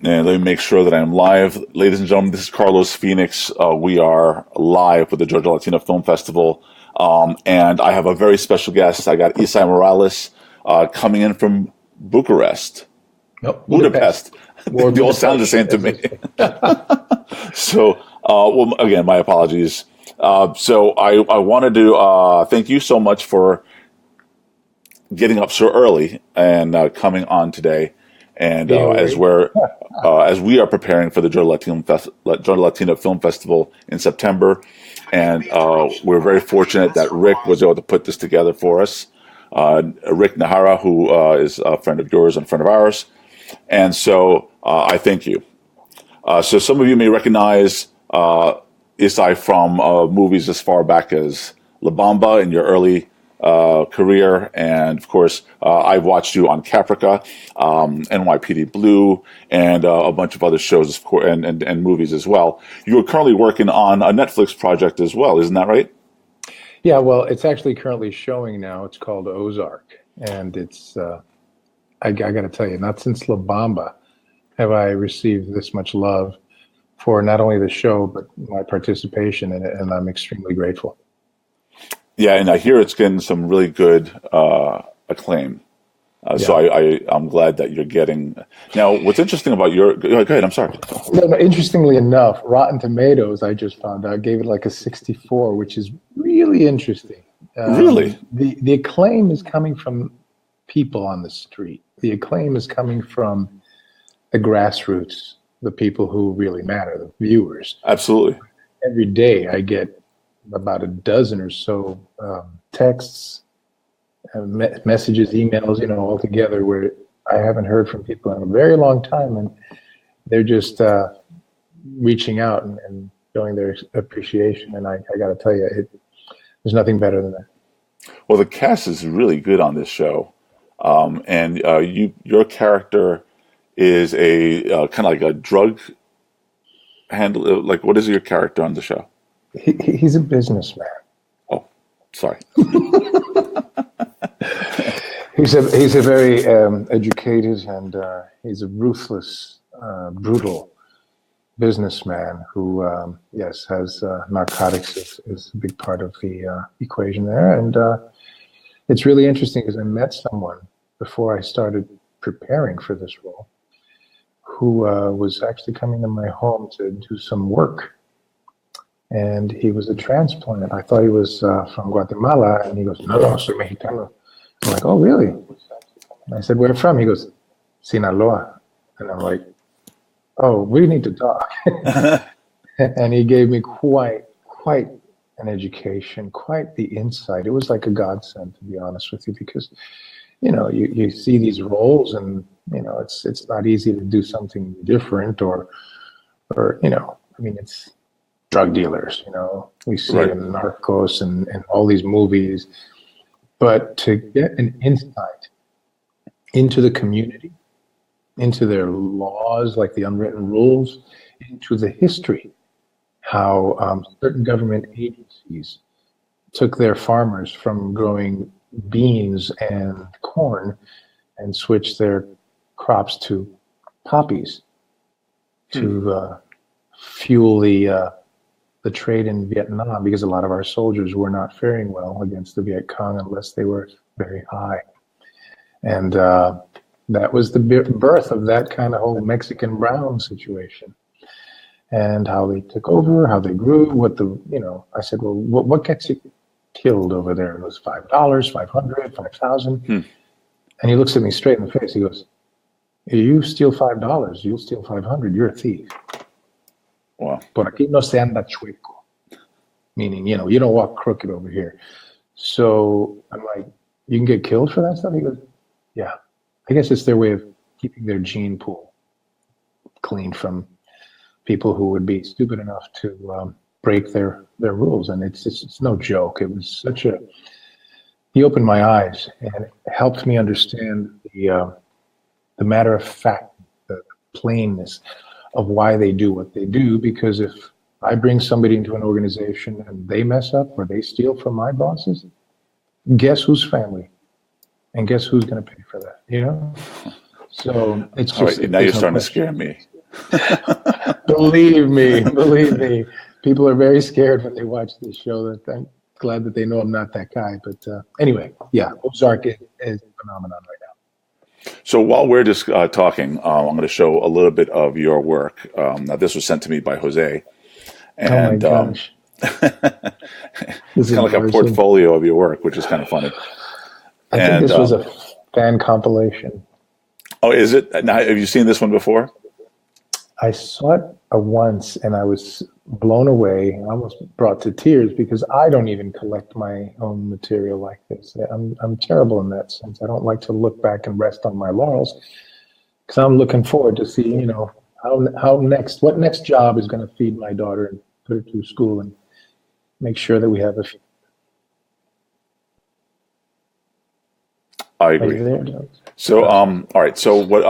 And let me make sure that I'm live. Ladies and gentlemen, this is Carlos Phoenix. We are live with the Georgia Latino Film Festival. And I have a very special guest. I got Esai Morales coming in from Bucharest. Nope, Budapest. They all sound the same to me. So, well, again, my apologies. So I wanted to thank you so much for getting up so early and coming on today. And as we are preparing for the Georgia Latino Film Festival in September, and we're very fortunate that Rick was able to put this together for us. Rick Nahara, who is a friend of yours and a friend of ours, and so I thank you. So some of you may recognize Esai from movies as far back as La Bamba in your early career, and of course I've watched you on Caprica, NYPD Blue, and a bunch of other shows, of course, and movies as well. You are currently working on a Netflix project as well, isn't that right? Yeah, well, it's actually currently showing now. It's called Ozark, and it's I got to tell you, not since La Bamba have I received this much love for not only the show but my participation in it, and I'm extremely grateful. Yeah, and I hear it's getting some really good acclaim. So I'm glad that you're getting. Now, what's interesting about your? Go ahead. I'm sorry. No, interestingly enough, Rotten Tomatoes, I just found out, gave it like a 64, which is really interesting. Really, the acclaim is coming from people on the street. The acclaim is coming from the grassroots, the people who really matter, the viewers. Absolutely. Every day, I get about a dozen or so texts, messages, emails, all together, where I haven't heard from people in a very long time, and they're just reaching out and showing their appreciation. And I got to tell you, there's nothing better than that. Well, the cast is really good on this show, and your character is a kind of like a drug handler. Like, what is your character on the show? He's a businessman. Oh, sorry. He's a very educated, and he's a ruthless, brutal businessman who, yes, has narcotics is a big part of the equation there. And it's really interesting because I met someone before I started preparing for this role who was actually coming to my home to do some work. And he was a transplant. I thought he was from Guatemala, and he goes, "No, soy mexicano." I'm like, "Oh, really?" I said, "Where from?" He goes, "Sinaloa." And I'm like, "Oh, we need to talk." And he gave me quite an education, quite the insight. It was like a godsend, to be honest with you, because you see these roles, and it's not easy to do something different, or it's drug dealers, we see it in Narcos and all these movies, but to get an insight into the community, into their laws, like the unwritten rules, into the history, how certain government agencies took their farmers from growing beans and corn and switched their crops to poppies to fuel the trade in Vietnam, because a lot of our soldiers were not faring well against the Viet Cong unless they were very high. And that was the birth of that kind of whole Mexican brown situation, and how they took over, how they grew, I said, well, what gets you killed over there? It was $5, $500, $5,000. And he looks at me straight in the face. He goes, "You steal $5, you'll steal 500. You're a thief." Wow. Por aquí no se anda chueco, meaning, you don't walk crooked over here. So I'm like, "You can get killed for that stuff?" He goes, "Yeah, I guess it's their way of keeping their gene pool clean from people who would be stupid enough to break their rules." And it's no joke. It was he opened my eyes and it helped me understand the matter of fact, the plainness of why they do what they do. Because if I bring somebody into an organization and they mess up or they steal from my bosses, guess whose family? And guess who's going to pay for that? So it's just... All right, now you're starting to scare me. Believe me, people are very scared when they watch this show. That I'm glad that they know I'm not that guy. But anyway, yeah, Ozark is a phenomenon right now. So while we're just talking, I'm going to show a little bit of your work. Now, this was sent to me by Jose, Oh my and gosh, it's this is kind of like a embarrassing. portfolio of your work, which is kind of funny. I think And this was a fan compilation. oh, is it? Now, have you seen this one before? I saw it once and I was blown away. I almost brought to tears because I don't even collect my own material like this. I'm terrible in that sense. I don't like to look back and rest on my laurels because I'm looking forward to see, what next job is going to feed my daughter and put her through school and make sure that we have a. I Are agree. you there, Doug? So, all right. So, what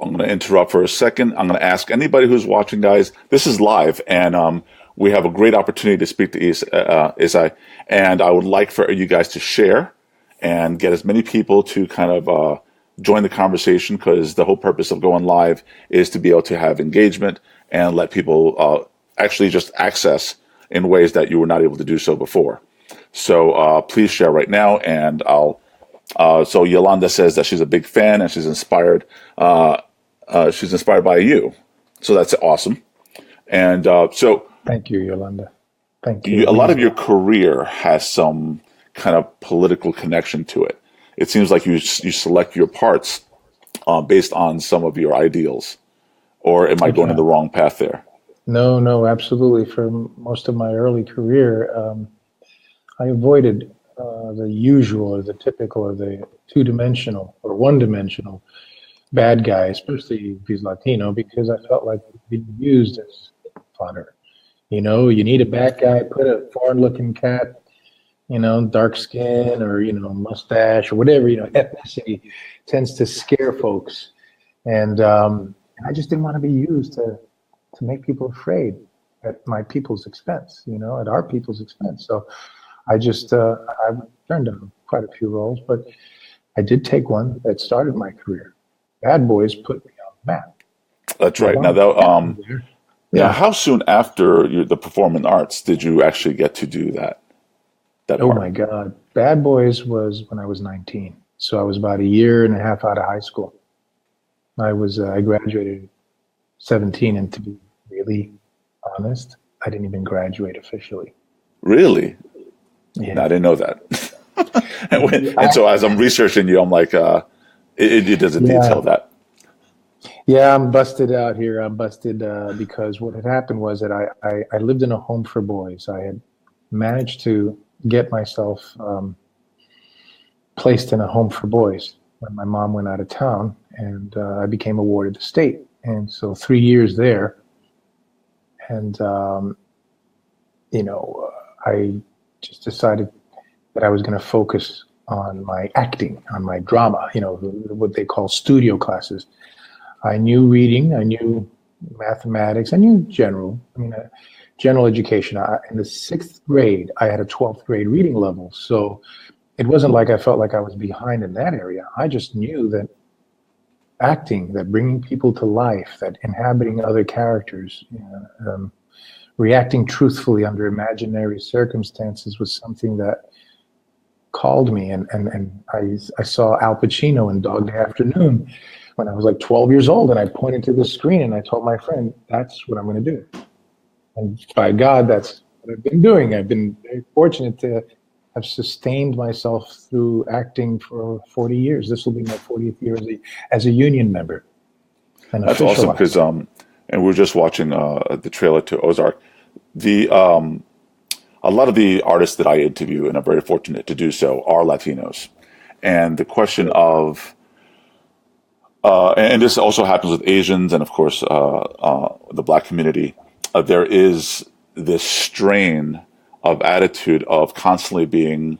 I'm going to interrupt for a second. I'm going to ask anybody who's watching, guys. This is live, and we have a great opportunity to speak to Esai, and I would like for you guys to share and get as many people to kind of join the conversation, because the whole purpose of going live is to be able to have engagement and let people actually just access in ways that you were not able to do so before. So please share right now, and I'll. So Yolanda says that she's a big fan and she's inspired. She's inspired by you, so that's awesome. And so, Thank you, Yolanda. Thank a you. lot of your career has some kind of political connection to it. It seems like you select your parts based on some of your ideals, or am I going in the wrong path there? No, absolutely. For most of my early career, I avoided the usual or the typical or the two-dimensional or one-dimensional bad guy, especially if he's Latino, because I felt like being used as fodder. You need a bad guy, put a foreign-looking cat, dark skin or, mustache or whatever, ethnicity tends to scare folks. And I just didn't want to be used to make people afraid at my people's expense, at our people's expense. So I just, I turned down quite a few roles, but I did take one that started my career. Bad Boys put me on the map. That's right. Now, now, Yeah. how soon after the performing arts did you actually get to do that? Oh part? my God. Bad Boys was when I was 19. So I was about a year and a half out of high school. I graduated at 17, and to be really honest, I didn't even graduate officially. Really? Yeah. No, I didn't know that. and so as I'm researching you, I'm like, it doesn't detail that. Yeah, I'm busted out here. I'm busted because what had happened was that I lived in a home for boys. I had managed to get myself placed in a home for boys when my mom went out of town, and I became awarded the state. And so 3 years there, and I just decided that I was going to focus on my acting, on my drama. What they call studio classes. I knew reading, I knew mathematics, I knew general education. In the 6th grade, I had a 12th grade reading level. So it wasn't like I felt like I was behind in that area. I just knew that acting, that bringing people to life, that inhabiting other characters, reacting truthfully under imaginary circumstances was something that called me. And I saw Al Pacino in Dog Day Afternoon when I was like 12 years old, and I pointed to the screen and I told my friend, that's what I'm going to do. And by God, that's what I've been doing. I've been very fortunate to have sustained myself through acting for 40 years. This will be my 40th year as a union member. That's awesome, because and we're just watching the trailer to Ozark. A lot of the artists that I interview, and I'm very fortunate to do so, are Latinos. And the question of and this also happens with Asians and, of course, the Black community. There is this strain of attitude of constantly being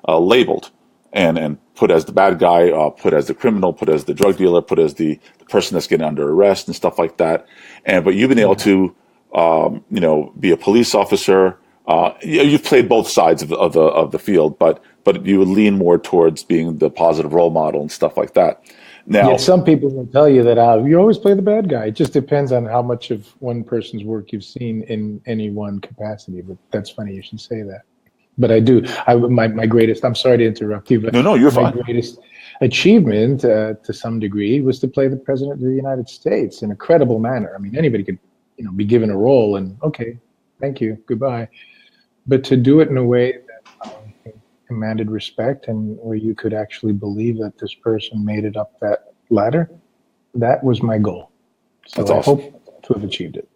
labeled and put as the bad guy, put as the criminal, put as the drug dealer, put as the person that's getting under arrest and stuff like that. But you've been able to, be a police officer. You've played both sides of the field, but you lean more towards being the positive role model and stuff like that. Now, Yet some people will tell you that you always play the bad guy. It just depends on how much of one person's work you've seen in any one capacity. But that's funny you should say that. But I do. My greatest. I'm sorry to interrupt you, but no, you're my fine. greatest achievement, to some degree, was to play the president of the United States in a credible manner. I mean, anybody could, be given a role and okay, thank you, goodbye. But to do it in a way that commanded respect and where you could actually believe that this person made it up that ladder, that was my goal. So That's I awesome. hope to have achieved it.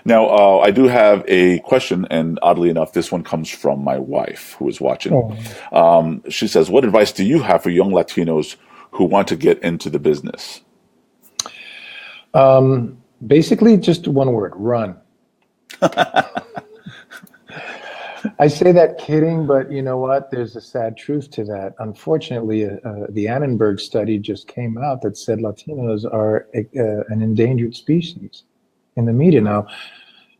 Now, I do have a question, and oddly enough, this one comes from my wife who is watching. She says, "What advice do you have for young Latinos who want to get into the business?" Basically, just one word: run. I say that kidding, but you know what? There's a sad truth to that. Unfortunately, the Annenberg study just came out that said Latinos are an endangered species in the media. Now,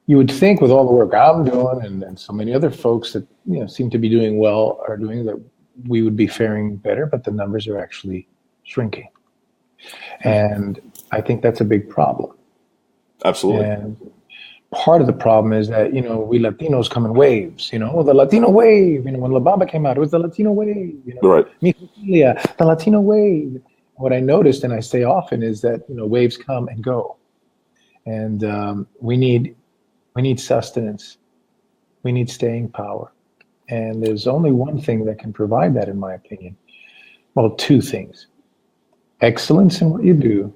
you would think with all the work I'm doing and so many other folks that seem to be doing well are doing that, we would be faring better, but the numbers are actually shrinking. And I think that's a big problem. Absolutely. And part of the problem is that, we Latinos come in waves, the Latino wave, when La Bamba came out, it was the Latino wave, Right. Mi Familia, the Latino wave. What I noticed, and I say often, is that, waves come and go. And we need sustenance. We need staying power. And there's only one thing that can provide that, in my opinion. Well, two things: excellence in what you do,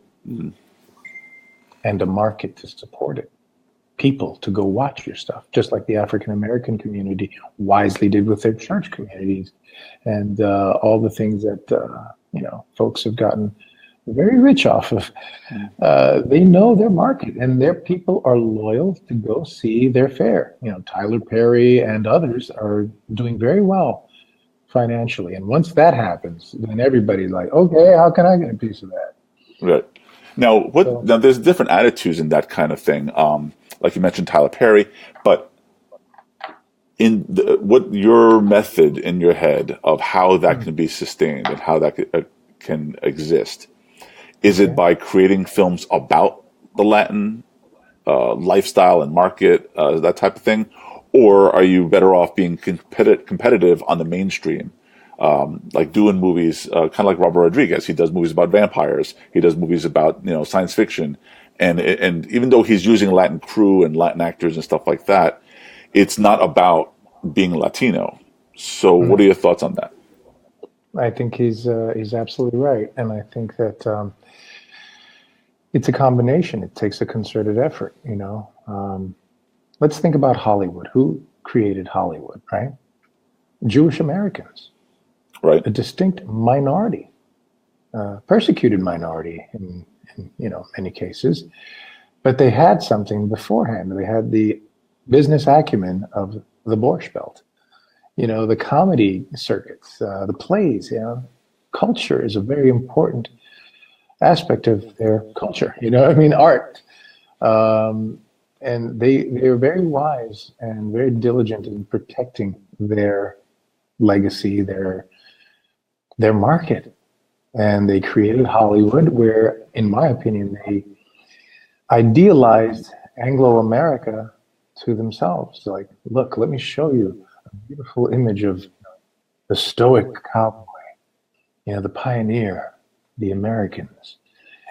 and a market to support it. People to go watch your stuff, just like the African American community wisely did with their church communities, and all the things that folks have gotten very rich off of. They know their market, and their people are loyal to go see their fare. Tyler Perry and others are doing very well financially, and once that happens, then everybody's like, okay, how can I get a piece of that? Right. Now, So, Now, there's different attitudes in that kind of thing. Like you mentioned, Tyler Perry, but what your method in your head of how that can be sustained and how that can exist, is it okay. by creating films about the Latin lifestyle and market, that type of thing, or are you better off being competitive on the mainstream? Like doing movies, kind of like Robert Rodriguez. He does movies about vampires. He does movies about science fiction, and even though he's using Latin crew and Latin actors and stuff like that, it's not about being Latino. So, what are your thoughts on that? I think he's absolutely right, and I think that it's a combination. It takes a concerted effort. Let's think about Hollywood. Who created Hollywood, right? Jewish Americans, Right. a distinct minority, persecuted minority in many cases, but they had something beforehand. They had the business acumen of the Borscht Belt. The comedy circuits, the plays. Culture is a very important aspect of their culture. Art. And they're very wise and very diligent in protecting their legacy, their market. And they created Hollywood, where, in my opinion, they idealized Anglo-America to themselves. Like, look, let me show you a beautiful image of the stoic cowboy, the pioneer, the Americans.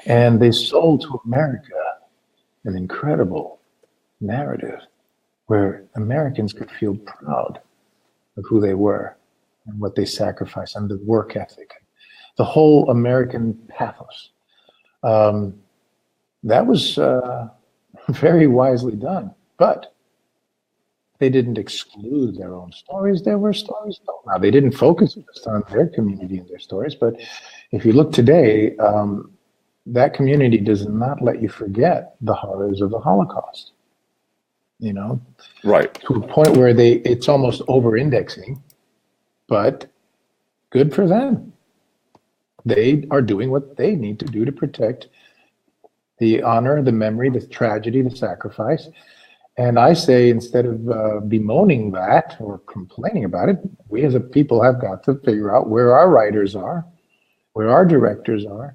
And they sold to America an incredible narrative where Americans could feel proud of who they were and what they sacrificed and the work ethic, the whole American pathos. That was very wisely done, but they didn't exclude their own stories. There were stories told. Now, they didn't focus just on their community and their stories, but if you look today, that community does not let you forget the horrors of the Holocaust. Right. To a point where it's almost over-indexing, but good for them. They are doing what they need to do to protect the honor, the memory, the tragedy, the sacrifice. And I say, instead of bemoaning that or complaining about it, we as a people have got to figure out where our writers are, where our directors are,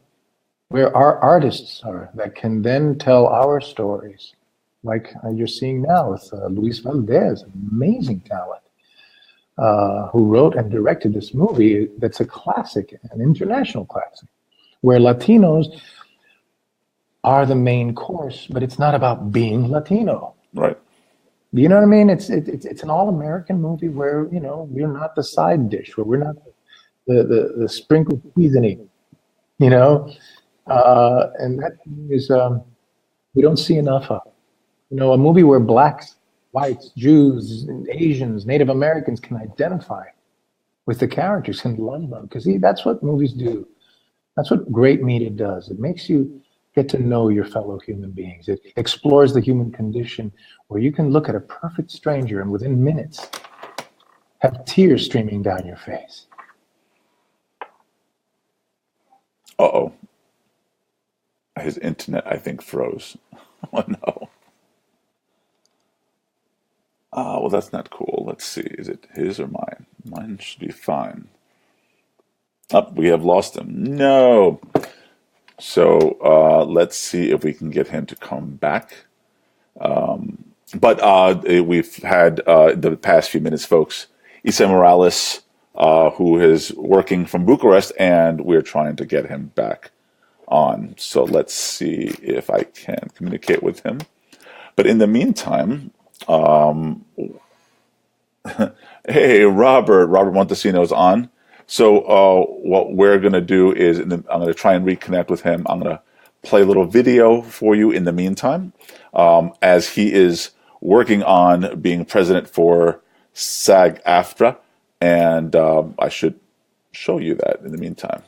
where our artists are that can then tell our stories, like you're seeing now with Luis Valdez, amazing talent, who wrote and directed this movie that's a classic, an international classic, where Latinos are the main course, but it's not about being Latino. Right. You know what I mean? It's an all-American movie where, you know, we're not the side dish, where we're not the sprinkled seasoning, you know? And that is, we don't see enough of. You know, a movie where blacks, whites, Jews, Asians, Native Americans can identify with the characters, can love them. Because that's what movies do. That's what great media does. It makes you get to know your fellow human beings. It explores the human condition where you can look at a perfect stranger and within minutes have tears streaming down your face. Uh-oh. His internet, I think, froze. Oh, no. Well, that's not cool. Let's see. Is it his or mine? Mine should be fine. Oh, we have lost him. No. So let's see if we can get him to come back. But we've had the past few minutes, folks, Esai Morales, who is working from Bucharest, and we're trying to get him back on. So let's see if I can communicate with him. But in the meantime, hey, Robert Montesino's on. So what we're going to do is I'm going to try and reconnect with him. I'm going to play a little video for you in the meantime, as he is working on being president for SAG-Aftra, and I should show you that in the meantime.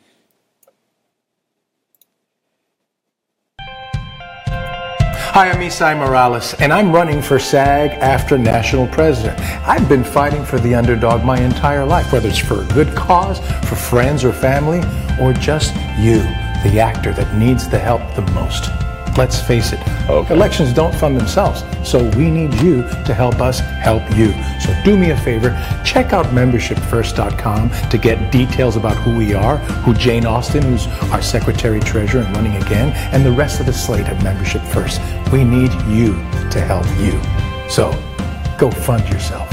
Hi, I'm Esai Morales, and I'm running for SAG-Aftra National President. I've been fighting for the underdog my entire life, whether it's for a good cause, for friends or family, or just you, the actor that needs the help the most. Let's face it, elections don't fund themselves, so we need you to help us help you. So do me a favor, check out membershipfirst.com to get details about who we are, who Jane Austen, who's our Secretary Treasurer and running again, and the rest of the slate of Membership First. We need you to help you. So go fund yourself.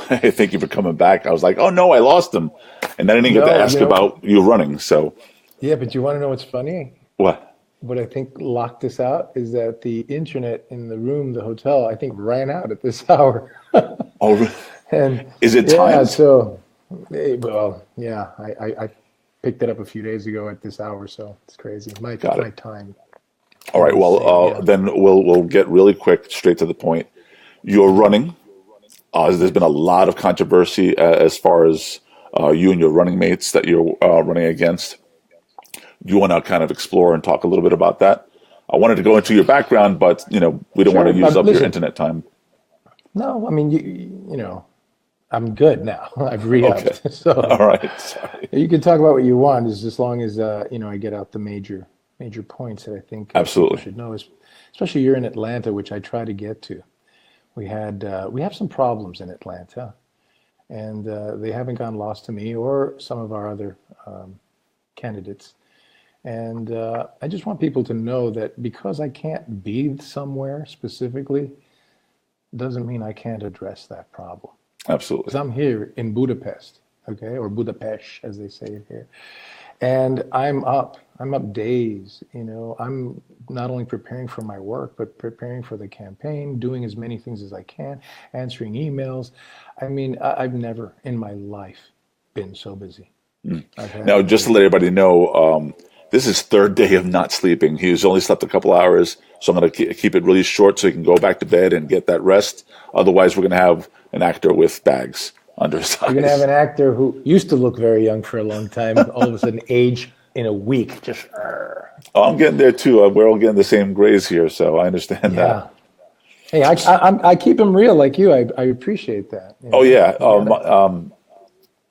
Hey, thank you for coming back. I was like, oh no, I lost him. And then I didn't get to ask about you running, so. Yeah, but you want to know what's funny? What? What I think locked us out is that the internet in the room, the hotel, I think ran out at this hour. Oh, really? And is it yeah, timed? so, well, yeah, I picked it up a few days ago at this hour, so it's crazy. My time. All right, well, then we'll get really quick, straight to the point. You're running. There's been a lot of controversy as far as you and your running mates that you're running against. Do you want to kind of explore and talk a little bit about that? I wanted to go into your background, but we don't want to use up your internet time. No, I mean, you know, I'm good now. I've re-upped. Okay. So all right. Sorry. You can talk about what you want, as long as I get out the major points that I think absolutely people should know. Especially you're in Atlanta, which I try to get to. We have some problems in Atlanta, and they haven't gone lost to me or some of our other candidates. And I just want people to know that because I can't be somewhere specifically, doesn't mean I can't address that problem. Absolutely. Because I'm here in Budapest, okay, or Budapest, as they say it here. And I'm up days, I'm not only preparing for my work, but preparing for the campaign, doing as many things as I can, answering emails. I mean, I've never in my life been so busy. Now, just to let everybody know, this is third day of not sleeping. He's only slept a couple hours, so I'm going to keep it really short so he can go back to bed and get that rest. Otherwise, we're going to have an actor with bags under his eyes. You're going to have an actor who used to look very young for a long time, all of a sudden age in a week. Just. Oh, I'm getting there too. We're all getting the same grays here, so I understand that. Hey, I keep him real like you. I appreciate that. Oh yeah.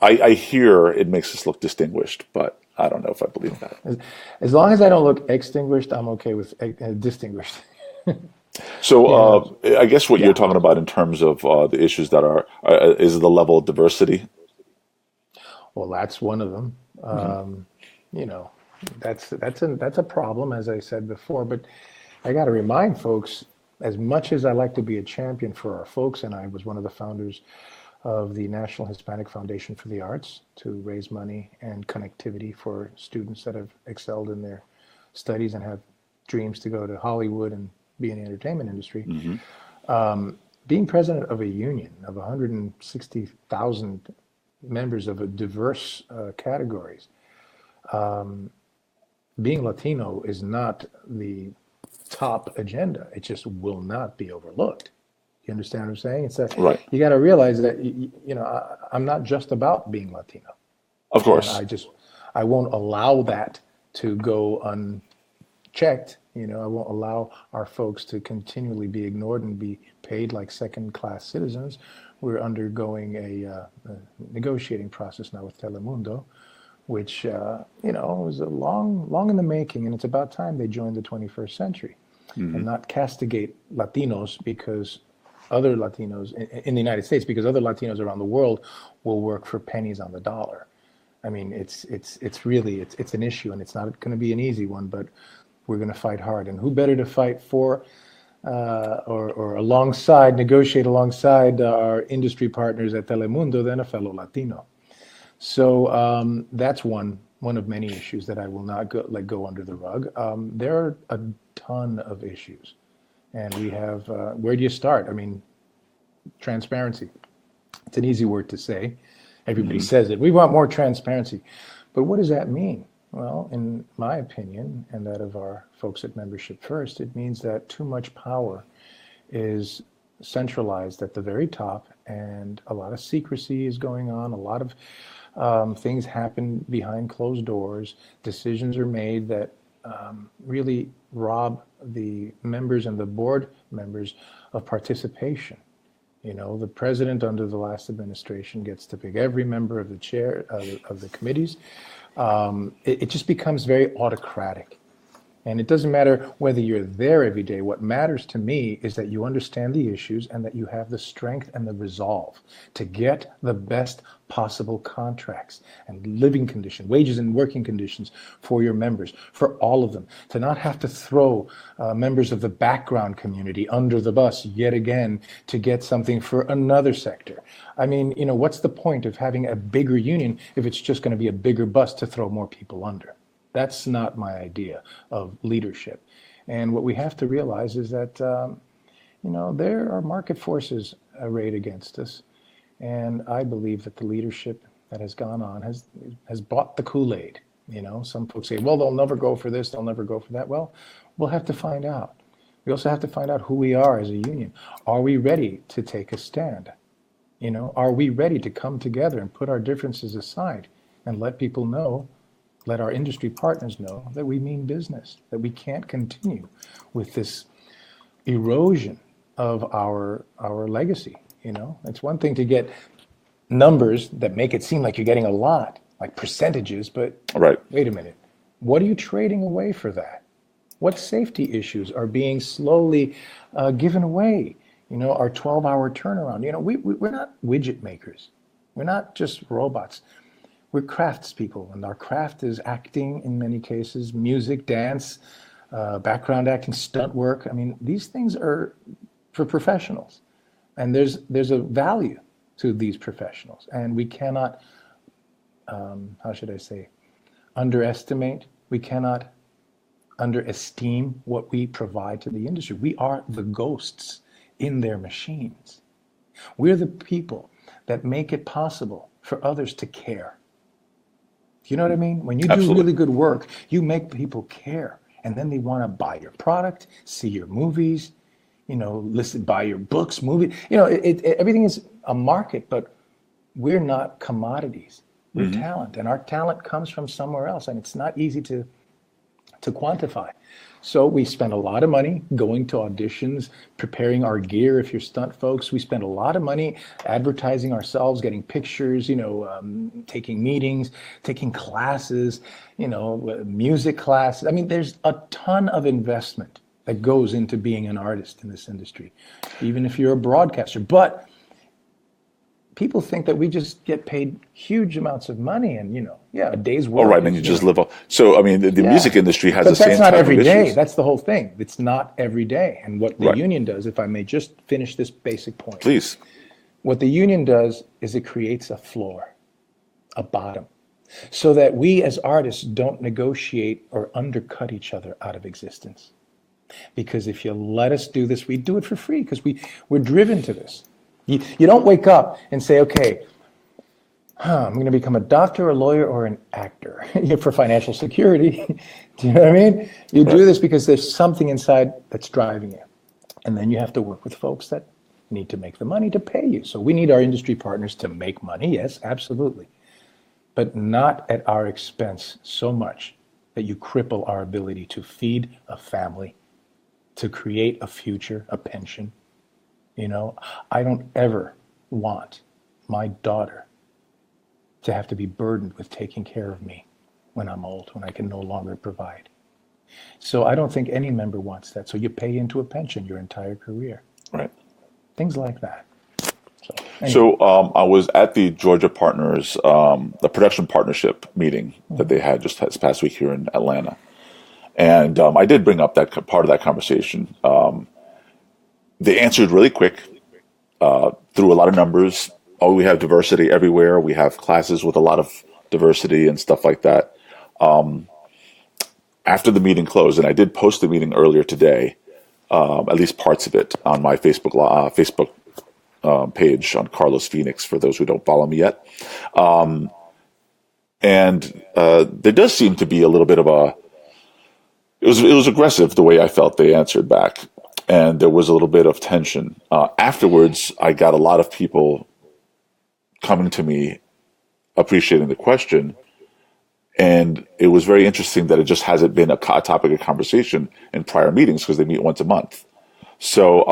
I hear it makes us look distinguished, but I don't know if I believe that. As long as I don't look extinguished, I'm okay with distinguished. So I guess what you're talking about in terms of the issues that is the level of diversity. Well, that's one of them. You know, that's a problem, as I said before. But I got to remind folks, as much as I like to be a champion for our folks, and I was one of the founders of the National Hispanic Foundation for the Arts to raise money and connectivity for students that have excelled in their studies and have dreams to go to Hollywood and be in the entertainment industry. Being president of a union of 160,000 members of a diverse categories, being Latino is not the top agenda. It just will not be overlooked. You understand what I'm saying? It's that Right. you got to realize that I'm not just about being Latino. Of course. I won't allow that to go unchecked. I won't allow our folks to continually be ignored and be paid like second-class citizens. We're undergoing a negotiating process now with Telemundo, which was a long in the making, and it's about time they joined the 21st century and not castigate Latinos because other Latinos in the United States, because other Latinos around the world will work for pennies on the dollar. I mean, it's really an issue, and it's not going to be an easy one, but we're going to fight hard. And who better to fight for or alongside, negotiate alongside our industry partners at Telemundo than a fellow Latino? So that's one of many issues that I will not let go under the rug. There are a ton of issues. And we have, where do you start? I mean, transparency. It's an easy word to say. Everybody says it. We want more transparency. But what does that mean? Well, in my opinion, and that of our folks at Membership First, it means that too much power is centralized at the very top, and a lot of secrecy is going on. A lot of things happen behind closed doors. Decisions are made that really rob the members and the board members of participation. The president under the last administration gets to pick every member of the chair of the committees. It just becomes very autocratic. And it doesn't matter whether you're there every day. What matters to me is that you understand the issues and that you have the strength and the resolve to get the best possible contracts and living conditions, wages and working conditions for your members, for all of them, to not have to throw members of the background community under the bus yet again to get something for another sector. I mean, what's the point of having a bigger union if it's just going to be a bigger bus to throw more people under? That's not my idea of leadership. And what we have to realize is that, there are market forces arrayed against us. And I believe that the leadership that has gone on has bought the Kool-Aid. Some folks say, well, they'll never go for this, they'll never go for that. Well, we'll have to find out. We also have to find out who we are as a union. Are we ready to take a stand? Are we ready to come together and put our differences aside and let people know, let our industry partners know that we mean business, that we can't continue with this erosion of our legacy. It's one thing to get numbers that make it seem like you're getting a lot, like percentages, but right. Wait a minute. What are you trading away for that? What safety issues are being slowly given away? Our 12-hour turnaround. We're not widget makers. We're not just robots. We're craftspeople, and our craft is acting in many cases, music, dance, background acting, stunt work. I mean, these things are for professionals, and there's a value to these professionals, and we cannot, how should I say, underestimate. We cannot underesteem what we provide to the industry. We are the ghosts in their machines. We're the people that make it possible for others to care. You know what I mean? When you do really good work, you make people care, and then they want to buy your product, see your movies, buy your books, movies. Everything is a market, but we're not commodities. We're talent, and our talent comes from somewhere else, and it's not easy to quantify. So we spend a lot of money going to auditions, preparing our gear. If you're stunt folks, we spend a lot of money advertising ourselves, getting pictures, taking meetings, taking classes, music classes. I mean, there's a ton of investment that goes into being an artist in this industry, even if you're a broadcaster. But people think that we just get paid huge amounts of money and, a day's Oh, work. right. And you just live off. So, I mean, the music industry has But the same that's not type every of day. issues. That's the whole thing. It's not every day. And what the Right. union does, if I may just finish this basic point. Please. What the union does is it creates a floor, a bottom, so that we as artists don't negotiate or undercut each other out of existence. Because if you let us do this, we do it for free because we're driven to this. You don't wake up and say, okay, I'm going to become a doctor, a lawyer, or an actor for financial security. Do you know what I mean? You do this because there's something inside that's driving you. And then you have to work with folks that need to make the money to pay you. So we need our industry partners to make money, yes, absolutely. But not at our expense so much that you cripple our ability to feed a family, to create a future, a pension. I don't ever want my daughter to have to be burdened with taking care of me when I'm old, when I can no longer provide. So I don't think any member wants that. So you pay into a pension your entire career. Right. Things like that. Anyway. So I was at the Georgia Partners, the production partnership meeting that they had just this past week here in Atlanta. And I did bring up that part of that conversation. They answered really quick, through a lot of numbers. Oh, we have diversity everywhere. We have classes with a lot of diversity and stuff like that. After the meeting closed, and I did post the meeting earlier today, at least parts of it on my Facebook page on Carlos Phoenix, for those who don't follow me yet. And there does seem to be a little bit of it was aggressive the way I felt they answered back. And there was a little bit of tension. Afterwards, I got a lot of people coming to me appreciating the question. And it was very interesting that it just hasn't been a topic of conversation in prior meetings because they meet once a month. So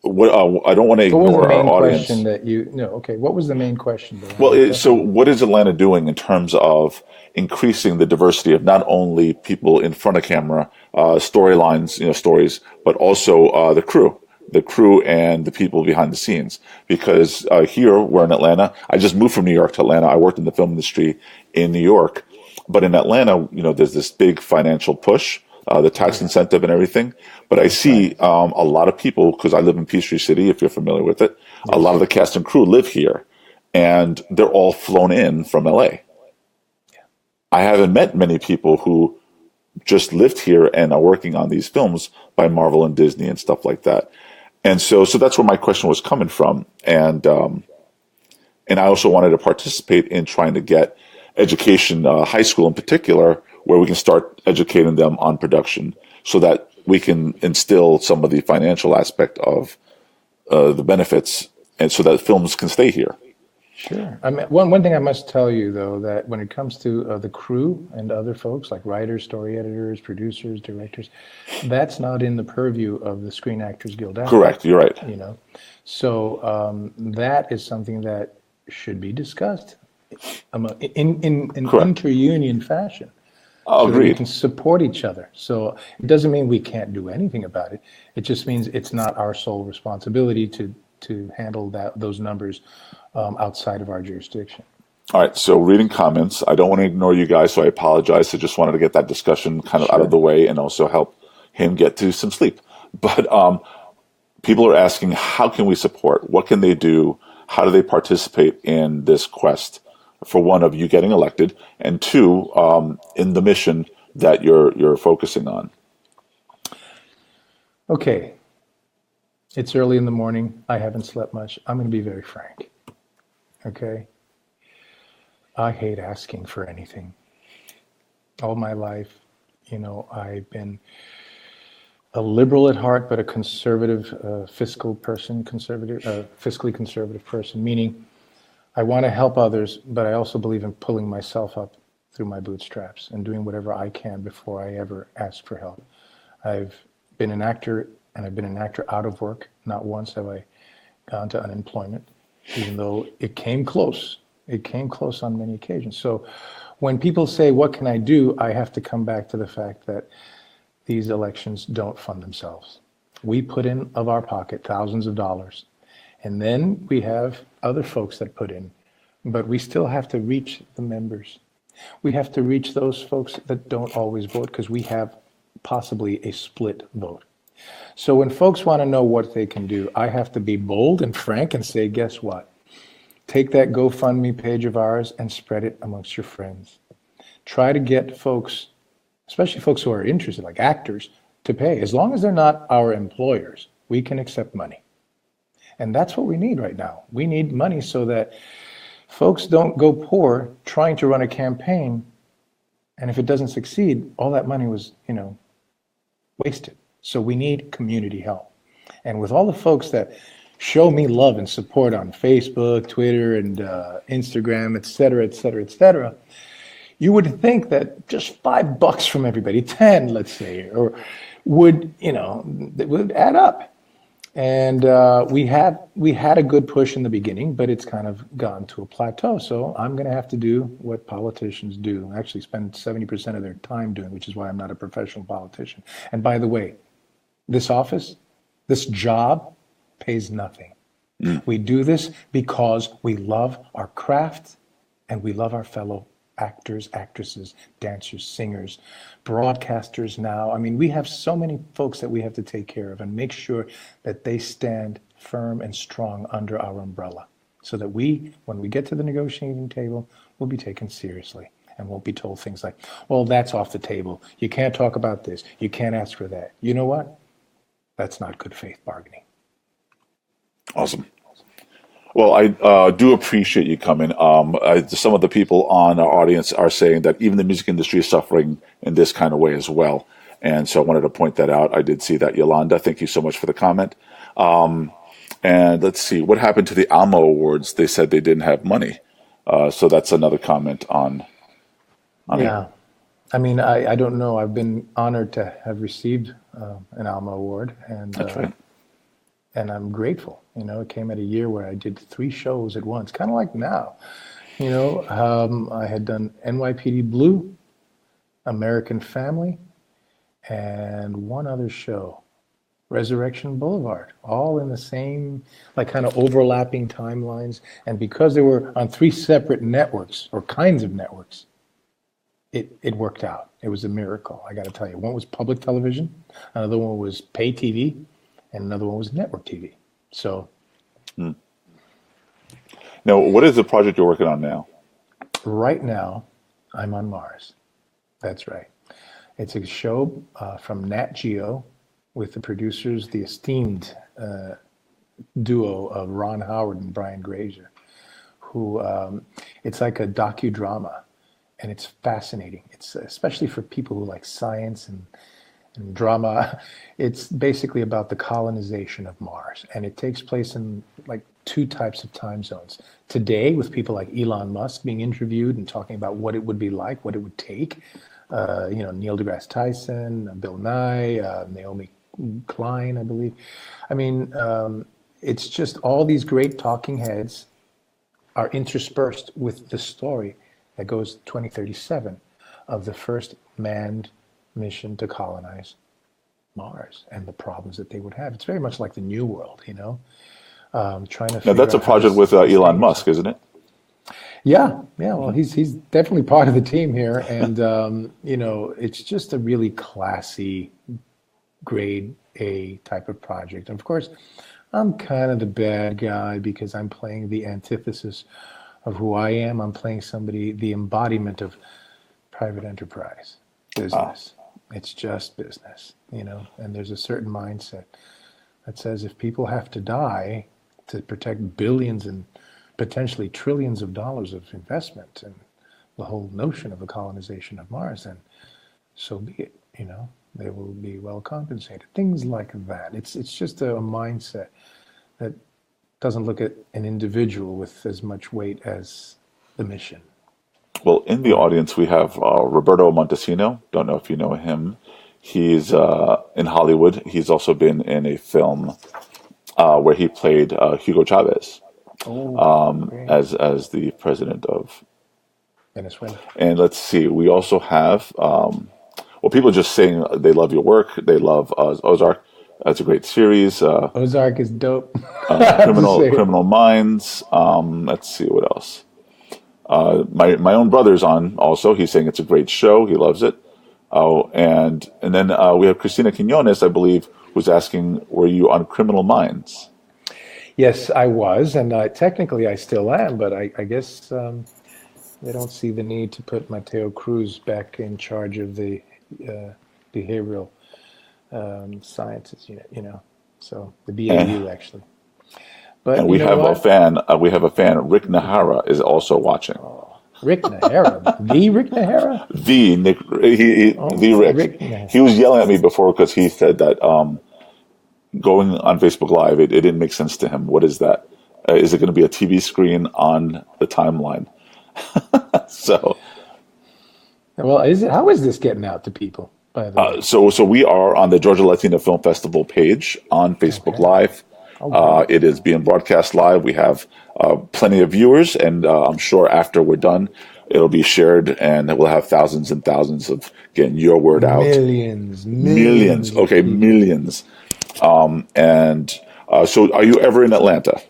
I don't want to ignore our audience. What was the main question? Well, so what is Atlanta doing in terms of increasing the diversity of not only people in front of camera, storylines, stories, but also the crew and the people behind the scenes? Because here we're in Atlanta. I just moved from New York to Atlanta. I worked in the film industry in New York, but in Atlanta, there's this big financial push, the tax incentive and everything. But I see a lot of people, because I live in Peachtree City, if you're familiar with it, a lot of the cast and crew live here, and they're all flown in from LA. I haven't met many people who just lived here and are working on these films by Marvel and Disney and stuff like that. And so that's where my question was coming from. And I also wanted to participate in trying to get education, high school in particular, where we can start educating them on production so that we can instill some of the financial aspect of the benefits, and so that films can stay here. Sure. I mean, one thing I must tell you, though, that when it comes to the crew and other folks like writers, story editors, producers, directors, that's not in the purview of the Screen Actors Guild Act. Correct. You're right. So that is something that should be discussed in an Correct. inter-union fashion. Oh, so that we agreed. can support each other. So it doesn't mean we can't do anything about it. It just means it's not our sole responsibility to handle those numbers outside of our jurisdiction. All right, so reading comments. I don't want to ignore you guys, so I apologize. I just wanted to get that discussion kind of out of the way and also help him get to some sleep. But people are asking, how can we support? What can they do? How do they participate in this quest? For one, of you getting elected, and two, in the mission that you're focusing on. Okay. It's early in the morning. I haven't slept much. I'm going to be very frank. Okay? I hate asking for anything. All my life, I've been a liberal at heart, but a conservative, fiscally conservative person, meaning I want to help others, but I also believe in pulling myself up through my bootstraps and doing whatever I can before I ever ask for help. I've been an actor, and I've been an actor out of work. Not once have I gone to unemployment, even though it came close. It came close on many occasions. So when people say, what can I do? I have to come back to the fact that these elections don't fund themselves. We put in of our pocket thousands of dollars. And then we have other folks that put in, but we still have to reach the members. We have to reach those folks that don't always vote because we have possibly a split vote. So when folks want to know what they can do, I have to be bold and frank and say, guess what? Take that GoFundMe page of ours and spread it amongst your friends. Try to get folks, especially folks who are interested, like actors, to pay. As long as they're not our employers, we can accept money. And that's what we need right now. We need money so that folks don't go poor trying to run a campaign, and if it doesn't succeed, all that money was, wasted. So we need community help. And with all the folks that show me love and support on Facebook, Twitter, and Instagram, et cetera, et cetera, et cetera, you would think that just $5 from everybody, 10, let's say, or would add up. And we had a good push in the beginning, but it's kind of gone to a plateau. So I'm going to have to do what politicians do, actually spend 70% of their time doing, which is why I'm not a professional politician. And by the way, this office, this job pays nothing. We do this because we love our craft and we love our fellow actors, actresses, dancers, singers, broadcasters now. I mean, we have so many folks that we have to take care of and make sure that they stand firm and strong under our umbrella so that when we get to the negotiating table, we'll be taken seriously and won't be told things like, well, that's off the table. You can't talk about this. You can't ask for that. You know what? That's not good faith bargaining. Awesome. Well, I do appreciate you coming. Some of the people on our audience are saying that even the music industry is suffering in this kind of way as well. And so I wanted to point that out. I did see that. Yolanda, thank you so much for the comment. And let's see, what happened to the ALMA Awards? They said they didn't have money. So that's another comment on yeah. I mean, I don't know. I've been honored to have received an ALMA Award. And That's right. And I'm grateful. It came at a year where I did 3 shows at once, kind of like now. I had done NYPD Blue, American Family, and one other show, Resurrection Boulevard, all in the same, kind of overlapping timelines. And because they were on 3 separate networks or kinds of networks, it worked out. It was a miracle, I got to tell you. One was public television, another one was pay TV, and another one was network TV. So. Now, what is the project you're working on now? Right now, I'm on Mars. That's right. It's a show from Nat Geo with the producers, the esteemed duo of Ron Howard and Brian Grazer, who it's like a docudrama, and it's fascinating. It's especially for people who like science and drama. It's basically about the colonization of Mars, and it takes place in 2 types of time zones. Today, with people like Elon Musk being interviewed and talking about what it would be like, what it would take. Neil deGrasse Tyson, Bill Nye, Naomi Klein, I believe. I mean, it's just all these great talking heads are interspersed with the story that goes 2037 of the first manned mission to colonize Mars and the problems that they would have. It's very much like the New World, trying to. Now that's a project with Elon Musk, isn't it? Yeah. Well, he's definitely part of the team here, and it's just a really classy, grade A type of project. And of course, I'm kind of the bad guy because I'm playing the antithesis of who I am. I'm playing somebody, the embodiment of private enterprise, business. It's just business, and there's a certain mindset that says if people have to die to protect billions and potentially trillions of dollars of investment and the whole notion of the colonization of Mars, then so be it, they will be well compensated. Things like that. It's just a mindset that doesn't look at an individual with as much weight as the mission. Well, in the audience, we have Roberto Montesino. Don't know if you know him. He's in Hollywood. He's also been in a film where he played Hugo Chavez as the president of Venezuela. And let's see, we also have, people just saying they love your work. They love Ozark. That's a great series. Ozark is dope. I have to say it. Criminal Minds. Let's see what else. My own brother's on also. He's saying it's a great show. He loves it. Oh, and then we have Cristina Quinones, I believe, who's asking, were you on Criminal Minds? Yes, I was, and technically I still am, but I guess they don't see the need to put Mateo Cruz back in charge of the behavioral sciences, so the BAU actually. But And we have a fan. We have a fan. Rick Nahara is also watching. Rick Nahara, the Rick Nahara, The Nick, the Rick. He was yelling at me before because he said that going on Facebook Live, it didn't make sense to him. What is that? Is it going to be a TV screen on the timeline? So, well, how is this getting out to people? By the way? So we are on the Georgia Latino Film Festival page on Facebook Live. It is being broadcast live. We have plenty of viewers, and I'm sure after we're done, it'll be shared, and we'll have thousands and thousands of getting your word out. Millions. Okay, millions. So are you ever in Atlanta?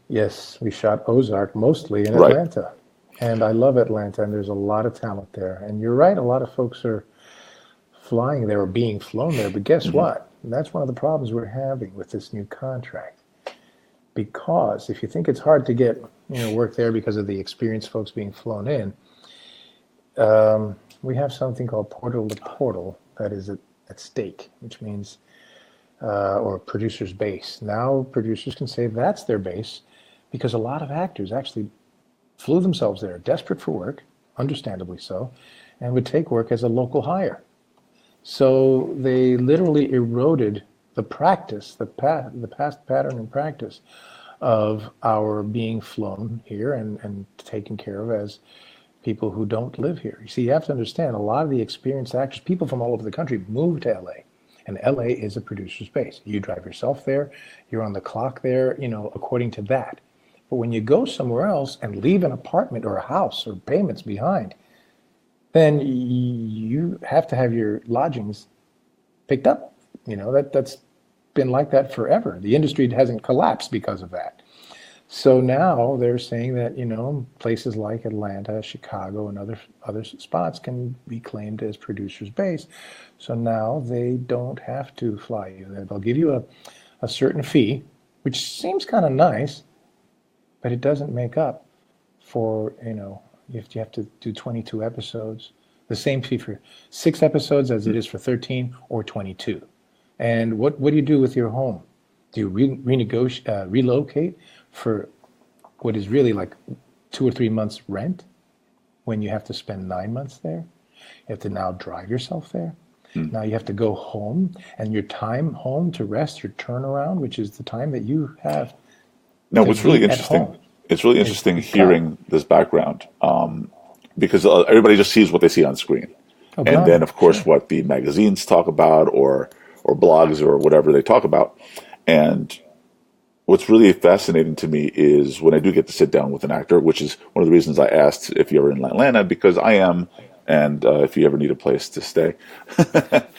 Yes, we shot Ozark mostly in Atlanta. And I love Atlanta, and there's a lot of talent there. And you're right, a lot of folks are flying there or being flown there. But guess what? That's one of the problems we're having with this new contract. Because if you think it's hard to get work there because of the experienced folks being flown in, we have something called portal to portal that is at stake, which means, or producer's base. Now producers can say that's their base because a lot of actors actually flew themselves there, desperate for work, understandably so, and would take work as a local hire. So they literally eroded the practice, the past pattern and practice of our being flown here and taken care of as people who don't live here. You see, you have to understand, a lot of the experienced actors, people from all over the country, move to LA. And LA is a producer's base. You drive yourself there, you're on the clock there, according to that. But when you go somewhere else and leave an apartment or a house or payments behind, then you have to have your lodgings picked up. That's been like that forever. The industry hasn't collapsed because of that. So now they're saying that, places like Atlanta, Chicago, and other spots can be claimed as producer's base. So now they don't have to fly you. They'll give you a certain fee, which seems kind of nice, but it doesn't make up for, if you have to do 22 episodes, the same fee for 6 episodes as it is for 13 or 22. And what do you do with your home? Do you relocate for what is really like 2 or 3 months rent when you have to spend 9 months there? You have to now drive yourself there. Now you have to go home, and your time home to rest, your turnaround, which is the time that you have. No, what's really interesting, it's really interesting hearing this background because everybody just sees what they see on screen. And then, of course, what the magazines talk about or blogs or whatever they talk about. And what's really fascinating to me is when I do get to sit down with an actor, which is one of the reasons I asked if you're in Atlanta, because I am, and if you ever need a place to stay.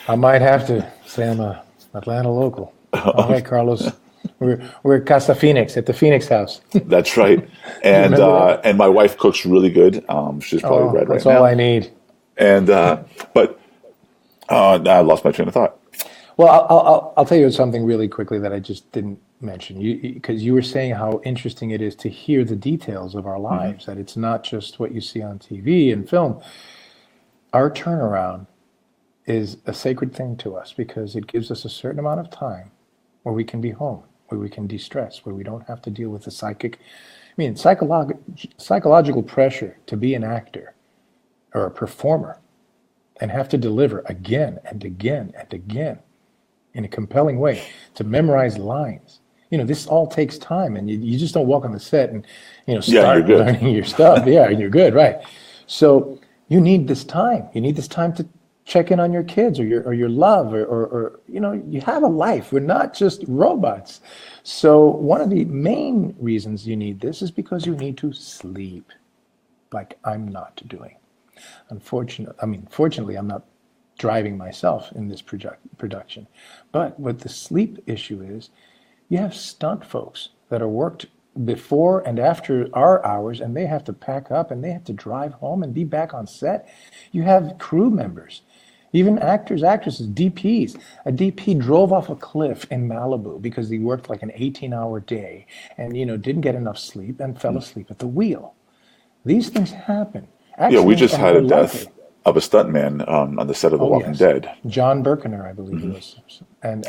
I might have to say I'm a Atlanta local. All right, Carlos. We're at Casa Phoenix, at the Phoenix House. That's right. And and my wife cooks really good. She's probably red right now. That's all I need. And but I lost my train of thought. Well, I'll tell you something really quickly that I just didn't mention. Because you were saying how interesting it is to hear the details of our lives, that it's not just what you see on TV and film. Our turnaround is a sacred thing to us because it gives us a certain amount of time where we can be home, where we can de-stress, where we don't have to deal with the psychological pressure to be an actor or a performer and have to deliver again and again and again in a compelling way, to memorize lines. This all takes time, and you just don't walk on the set and start learning your stuff. Yeah, and you're good, right? So you need this time. You need this time to check in on your kids or your love or you have a life. We're not just robots. So one of the main reasons you need this is because you need to sleep, like I'm not doing. Fortunately, I'm not driving myself in this production. But what the sleep issue is, you have stunt folks that are worked before and after our hours, and they have to pack up and they have to drive home and be back on set. You have crew members, even actors, actresses, DPs. A DP drove off a cliff in Malibu because he worked like an 18-hour day and, didn't get enough sleep and fell asleep at the wheel. These things happen. Yeah, we just had a death likely. of a stuntman on the set of The Walking Dead. John Birkener, I believe it was. And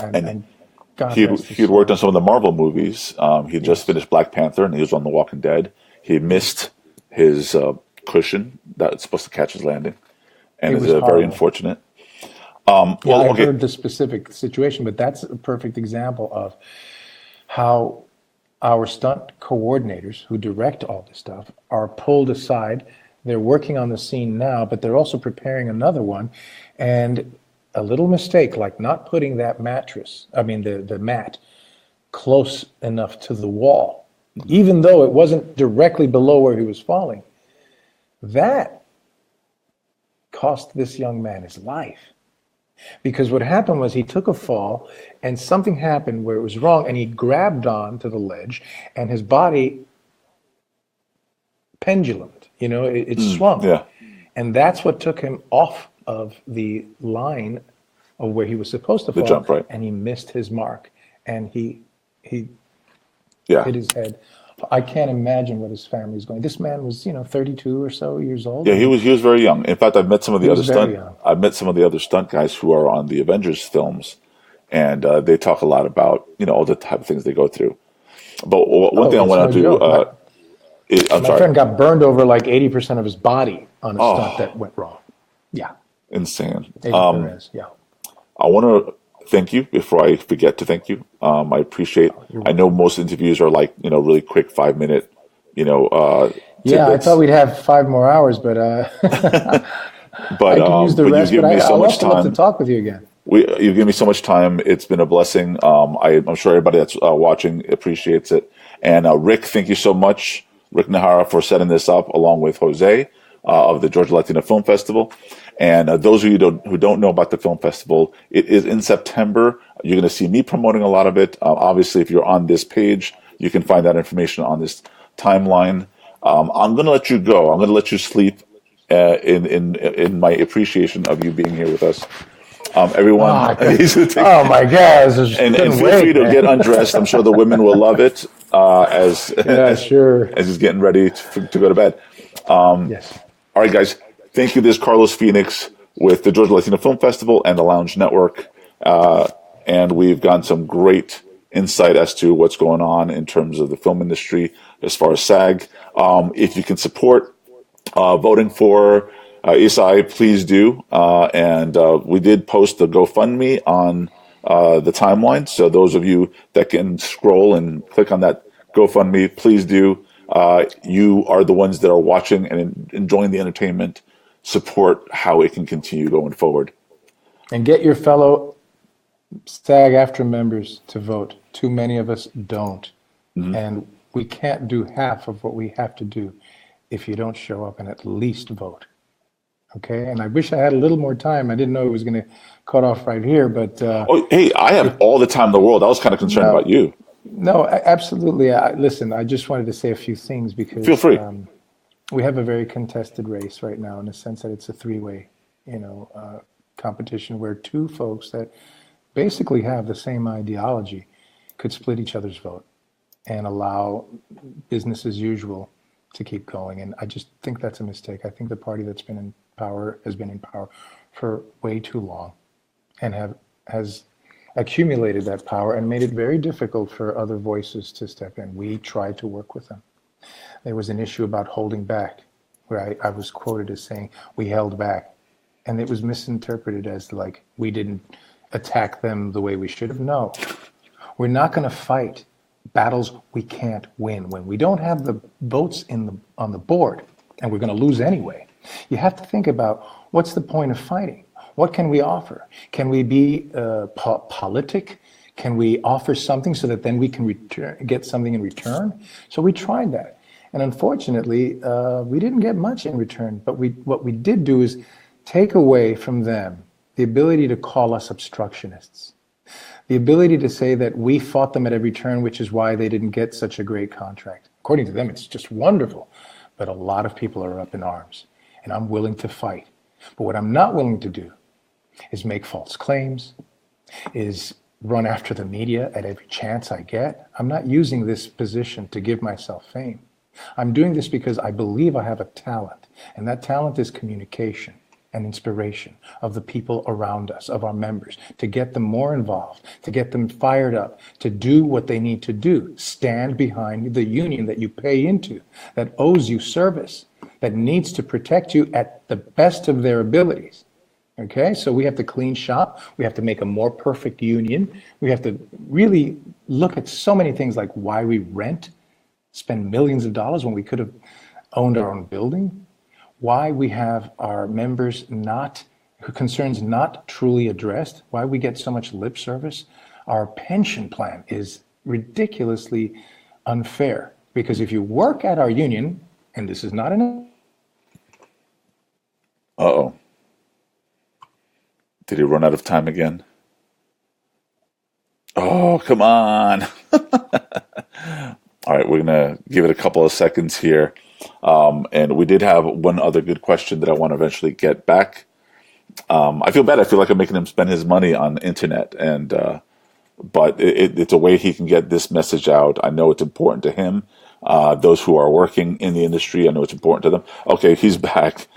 God He rest his had worked soul. on some of the Marvel movies. He had just finished Black Panther, and he was on The Walking Dead. He missed his cushion that's supposed to catch his landing, and It is was very horrible. unfortunate. Yeah, Well, I've okay, heard the specific situation, but that's a perfect example of how our stunt coordinators who direct all this stuff are pulled aside. They're working on the scene now, but they're also preparing another one. And a little mistake, like not putting that the mat close enough to the wall, even though it wasn't directly below where he was falling, that cost this young man his life. Because what happened was he took a fall and something happened where it was wrong and he grabbed on to the ledge and his body pendulumed, it swung. yeah, And that's what took him off of the line of where he was supposed to the fall. jump, right? And he missed his mark and he Yeah, hit his head. I can't imagine what his family is going. This man was, 32 or so years old. yeah. He was very young. In fact, I've met some of the He other was very stunt. young. I've met some of the other stunt guys who are on the Avengers films, and they talk a lot about all the type of things they go through. But one thing I it's want no to do. joke. I'm My sorry. friend got burned over like 80% of his body on a Oh. stunt that went wrong. Yeah, Insane. Eddie Perez. Yeah. I want to thank you before I forget to thank you. I appreciate. I know most interviews are like really quick 5 minute. Yeah, I tidbits. thought we'd have 5 more hours, but But I can use the but rest. you've But given me so I'll much also love to time. talk with you again. You've given me so much time. It's been a blessing. I'm sure everybody that's watching appreciates it. And Rick, thank you so much, Rick Nahara, for setting this up, along with Jose of the Georgia Latino Film Festival. And those of you who don't know about the film festival, it is in September. You're going to see me promoting a lot of it. Obviously, if you're on this page, you can find that information on this timeline. I'm going to let you go. I'm going to let you sleep in my appreciation of you being here with us. Everyone, Oh my God! and feel free to get undressed. I'm sure the women will love it as Yeah, sure. as he's getting ready to go to bed. Yes. All right, guys. Thank you. This is Carlos Phoenix with the Georgia Latino Film Festival and the Lounge Network, and we've gotten some great insight as to what's going on in terms of the film industry as far as SAG. If you can support voting for Esai, please do. And we did post the GoFundMe on the timeline. So those of you that can scroll and click on that GoFundMe, please do. You are the ones that are watching and enjoying the entertainment. Support how it can continue going forward. And get your fellow SAG-Aftra members to vote. Too many of us don't. And we can't do half of what we have to do if you don't show up and at least vote. Okay? And I wish I had a little more time. I didn't know it was going to cut off right here, but Oh, hey, I have all the time in the world. I was kind of concerned about you. no, absolutely. Listen, I just wanted to say a few things because Feel free. we have a very contested race right now in the sense that it's a three-way, competition where two folks that basically have the same ideology could split each other's vote and allow business as usual to keep going. And I just think that's a mistake. I think the party that's been in power has been in power for way too long and has accumulated that power and made it very difficult for other voices to step in. We tried to work with them. There was an issue about holding back, where I was quoted as saying, we held back. And it was misinterpreted as like, we didn't attack them the way we should have. No, we're not going to fight battles we can't win when we don't have the votes on the board and we're going to lose anyway. You have to think about what's the point of fighting? What can we offer? Can we be politic? Can we offer something so that then we can get something in return? So we tried that. And unfortunately, we didn't get much in return. But what we did do is take away from them the the ability to call us obstructionists, the ability to say that we fought them at every turn, which is why they didn't get such a great contract. According to them, it's just wonderful. But a lot of people are up in arms, and I'm willing to fight. But what I'm not willing to do is make false claims, is run after the media at every chance I get. I'm not using this position to give myself fame. I'm doing this because I believe I have a talent, and that talent is communication and inspiration of the people around us, of our members, to get them more involved, to get them fired up, to do what they need to do. Stand behind the union that you pay into, that owes you service, that needs to protect you at the best of their abilities. Okay, so we have to clean shop. We have to make a more perfect union. We have to really look at so many things like why we rent, spend millions of dollars when we could have owned our own building, why we have our members concerns not truly addressed, why we get so much lip service. Our pension plan is ridiculously unfair because if you work at our union, and this is not an... Uh-oh. Did he run out of time again? Oh, come on. All right, we're going to give it a couple of seconds here. And we did have one other good question that I want to eventually get back. I feel bad. I feel like I'm making him spend his money on the internet, but it's a way he can get this message out. I know it's important to him. Those who are working in the industry, I know it's important to them. Okay, he's back.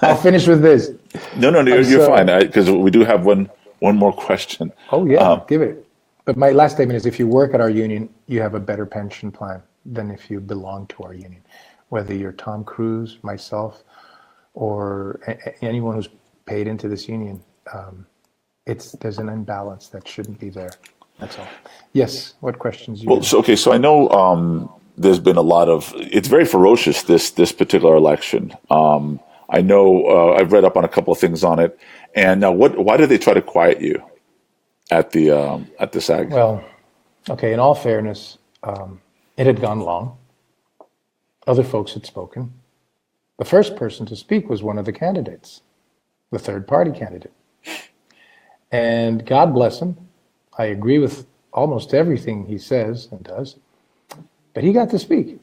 I'll finish with this. No, you're fine, because we do have one more question. Oh, yeah, give it. But my last statement is if you work at our union, you have a better pension plan than if you belong to our union. Whether you're Tom Cruise, myself, or anyone who's paid into this union, there's an imbalance that shouldn't be there. That's all. Yes, what questions do you have? So I know there's been a lot of, it's very ferocious, this particular election. I know I've read up on a couple of things on it. And now why did they try to quiet you at the SAG? Well, okay, in all fairness, it had gone long. Other folks had spoken. The first person to speak was one of the candidates, the third party candidate. And God bless him. I agree with almost everything he says and does, but he got to speak.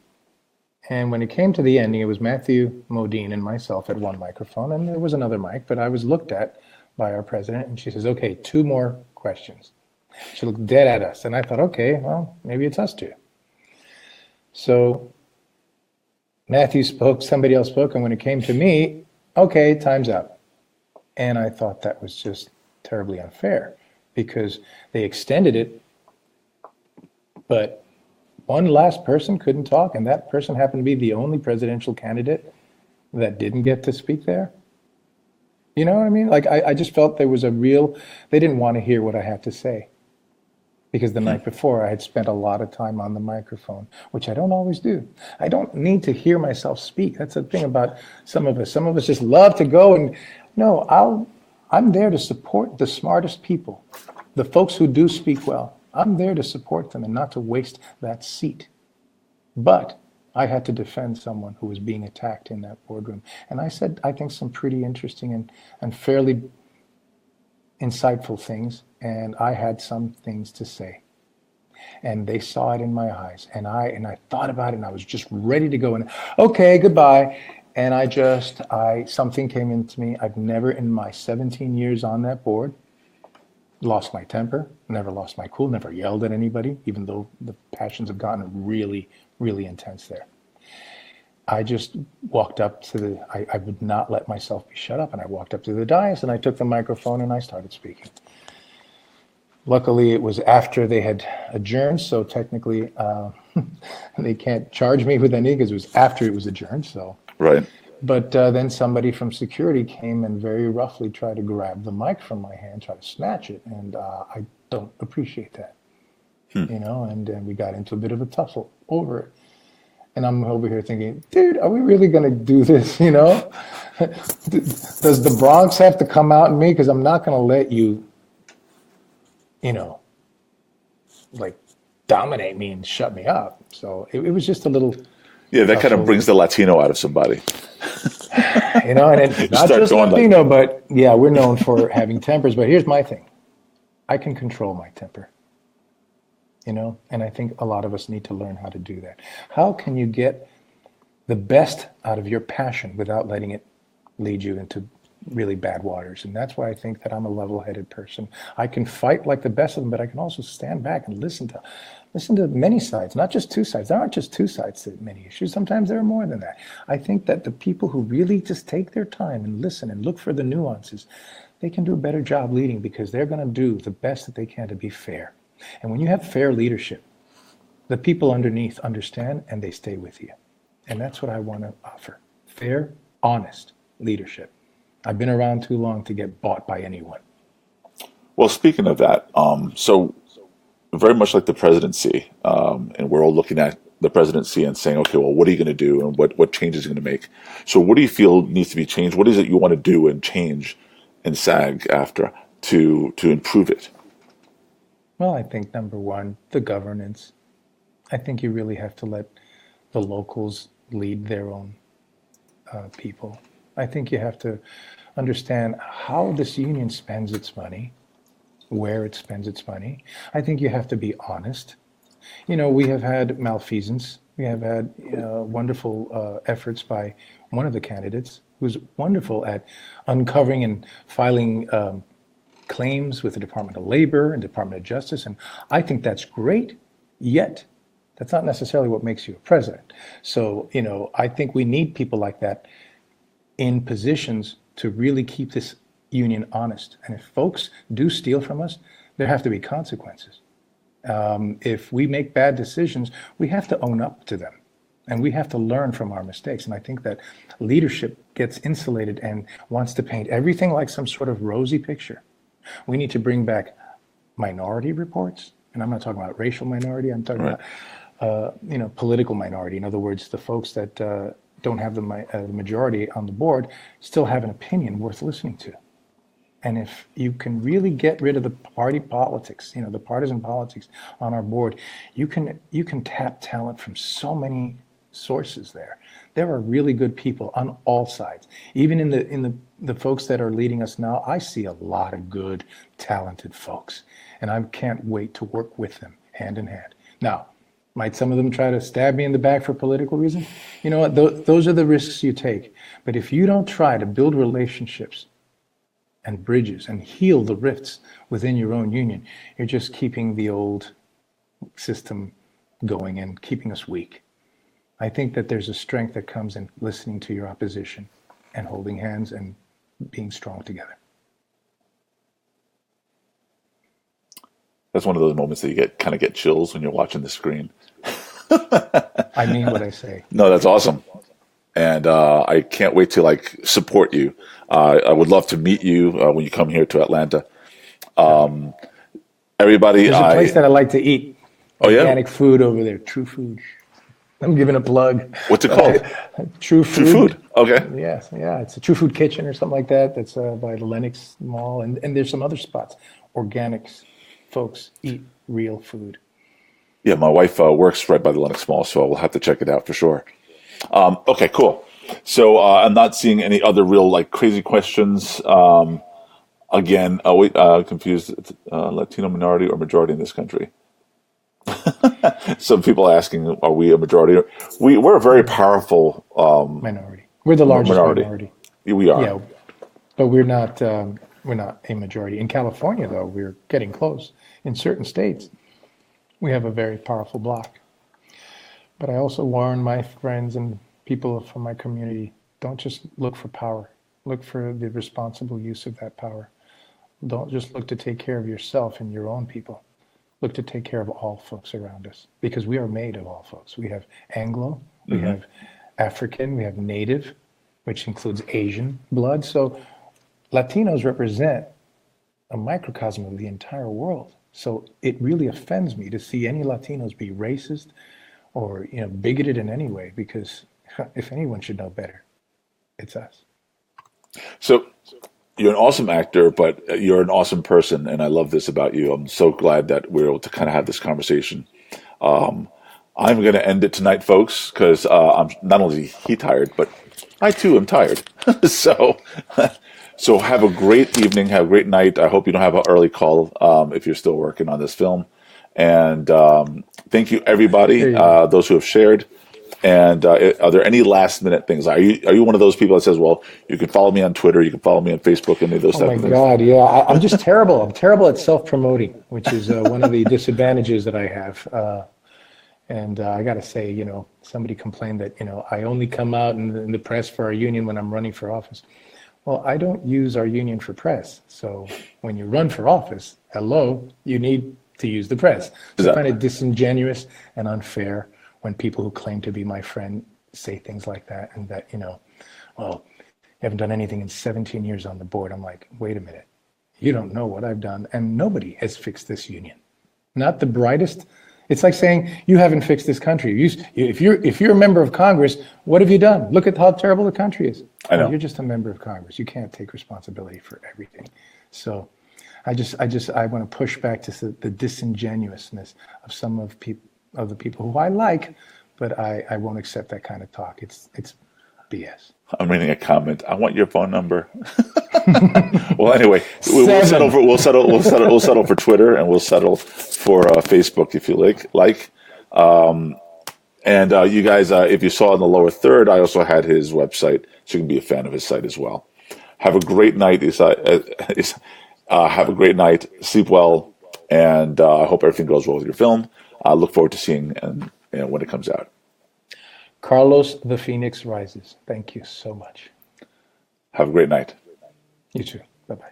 And when it came to the ending, it was Matthew Modine and myself at one microphone, and there was another mic, but I was looked at by our president, and she says, okay, 2 more questions. She looked dead at us, and I thought, okay, well, maybe it's us two. So Matthew spoke, somebody else spoke, and when it came to me, okay, time's up. And I thought that was just terribly unfair because they extended it, but one last person couldn't talk, and that person happened to be the only presidential candidate that didn't get to speak there. You know what I mean? Like, I just felt there was they didn't want to hear what I had to say. Because the night before, I had spent a lot of time on the microphone, which I don't always do. I don't need to hear myself speak. That's the thing about some of us. Some of us just love to go and, no, I'm there to support the smartest people, the folks who do speak well. I'm there to support them and not to waste that seat. But I had to defend someone who was being attacked in that boardroom. And I said, I think some pretty interesting and fairly insightful things, and I had some things to say. And they saw it in my eyes, and I thought about it, and I was just ready to go, and okay, goodbye. And something came into me. I've never in my 17 years on that board lost my temper, never lost my cool, never yelled at anybody, even though the passions have gotten really, really intense there. I just walked up to I would not let myself be shut up, and I walked up to the dais, and I took the microphone, and I started speaking. Luckily, it was after they had adjourned, so technically they can't charge me with any because it was after it was adjourned. So right. But then somebody from security came and very roughly tried to grab the mic from my hand, try to snatch it, and I don't appreciate that, and we got into a bit of a tussle over it. And I'm over here thinking, dude, are we really going to do this, Does the Bronx have to come out in me? Because I'm not going to let you, dominate me and shut me up. So it was just a little... Yeah, that kind of brings the Latino out of somebody. You know, and it's not start just going like, Latino, but yeah, we're known for having tempers. But here's my thing. I can control my temper, you know, and I think a lot of us need to learn how to do that. How can you get the best out of your passion without letting it lead you into really bad waters? And that's why I think that I'm a level-headed person. I can fight like the best of them, but I can also stand back and listen to many sides, not just two sides. There aren't just two sides to many issues. Sometimes there are more than that. I think that the people who really just take their time and listen and look for the nuances, they can do a better job leading because they're going to do the best that they can to be fair. And when you have fair leadership, the people underneath understand and they stay with you. And that's what I want to offer. Fair, honest leadership. I've been around too long to get bought by anyone. well, speaking of that, so very much like the presidency, and we're all looking at the presidency and saying, okay, well, what are you going to do and what changes are you going to make? So what do you feel needs to be changed? What is it you want to do and change in SAG-Aftra to improve it? Well, I think number one, the governance. I think you really have to let the locals lead their own people. I think you have to understand how this union spends its money, where it spends its money. I think you have to be honest. You know, we have had malfeasance. We have had wonderful efforts by one of the candidates who's wonderful at uncovering and filing claims with the Department of Labor and Department of Justice. And I think that's great, yet that's not necessarily what makes you a president. So, you know, I think we need people like that in positions to really keep this union honest. And if folks do steal from us, there have to be consequences. If we make bad decisions, we have to own up to them and we have to learn from our mistakes. And I think that leadership gets insulated and wants to paint everything like some sort of rosy picture. We need to bring back minority reports. And I'm not talking about racial minority. I'm talking about, political minority. In other words, the folks that don't have the majority on the board still have an opinion worth listening to. And if you can really get rid of the party politics, the partisan politics on our board, you can tap talent from so many sources there. There are really good people on all sides. Even in the folks that are leading us now, I see a lot of good, talented folks. And I can't wait to work with them hand in hand. Now, might some of them try to stab me in the back for political reasons? You know what? Those are the risks you take. But if you don't try to build relationships and bridges and heal the rifts within your own union, you're just keeping the old system going and keeping us weak. I think that there's a strength that comes in listening to your opposition and holding hands and being strong together. That's one of those moments that you kind of get chills when you're watching the screen. I mean what I say. No, that's awesome. And I can't wait to support you. I would love to meet you when you come here to Atlanta. Everybody, there's a place that I like to eat. Oh yeah, organic food over there. True Food. I'm giving a plug. What's it called? True Food. True Food. Okay. Yes, yeah. It's a True Food Kitchen or something like that. That's by the Lenox Mall, and there's some other spots. Organics, folks eat real food. Yeah, my wife works right by the Lenox Mall, so we'll have to check it out for sure. Okay, cool. So I'm not seeing any other real crazy questions. Again, confused. Latino minority or majority in this country? Some people asking, are we a majority? We're a very powerful minority. We're the largest minority. We are. Yeah, but we're not a majority. In California, though, we're getting close. In certain states, we have a very powerful bloc. But I also warn my friends and people from my community, don't just look for power. Look for the responsible use of that power. Don't just look to take care of yourself and your own people. Look to take care of all folks around us, because we are made of all folks. We have Anglo, we have African, we have Native, which includes Asian blood. So Latinos represent a microcosm of the entire world. So it really offends me to see any Latinos be racist or bigoted in any way, because if anyone should know better, it's us. So you're an awesome actor, but you're an awesome person, and I love this about you. I'm so glad that we're able to kind of have this conversation. I'm I'm going to end it tonight, folks, because I'm not only he tired, but I too am tired. So, so have a great evening, have a great night. I hope you don't have an early call if you're still working on this film. And thank you, everybody, those who have shared. And are there any last minute things? Are you one of those people that says, "Well, you can follow me on Twitter, you can follow me on Facebook, any of those Oh type my of things"? God, yeah. I'm just terrible. I'm terrible at self-promoting, which is one of the disadvantages that I have. And I got to say, somebody complained that, I only come out in the press for our union when I'm running for office. Well, I don't use our union for press. So when you run for office, hello, you need to use the press. So I find it disingenuous and unfair when people who claim to be my friend say things like that, and that, well, you haven't done anything in 17 years on the board. I'm like, wait a minute. You don't know what I've done. And nobody has fixed this union. Not the brightest. It's like saying you haven't fixed this country. If you're a member of Congress, what have you done? Look at how terrible the country is. I know. You're just a member of Congress. You can't take responsibility for everything. So I want to push back to the disingenuousness of some of the people who I like, but I won't accept that kind of talk. It's BS. I'm reading a comment. I want your phone number. Well, anyway, we'll settle for Twitter, and we'll settle for Facebook if you like. And you guys, if you saw in the lower third, I also had his website, so you can be a fan of his site as well. Have a great night. Have a great night. Sleep well, and I hope everything goes well with your film. I look forward to seeing when it comes out. Carlos, the Phoenix Rises. Thank you so much. Have a great night. You too. Bye-bye.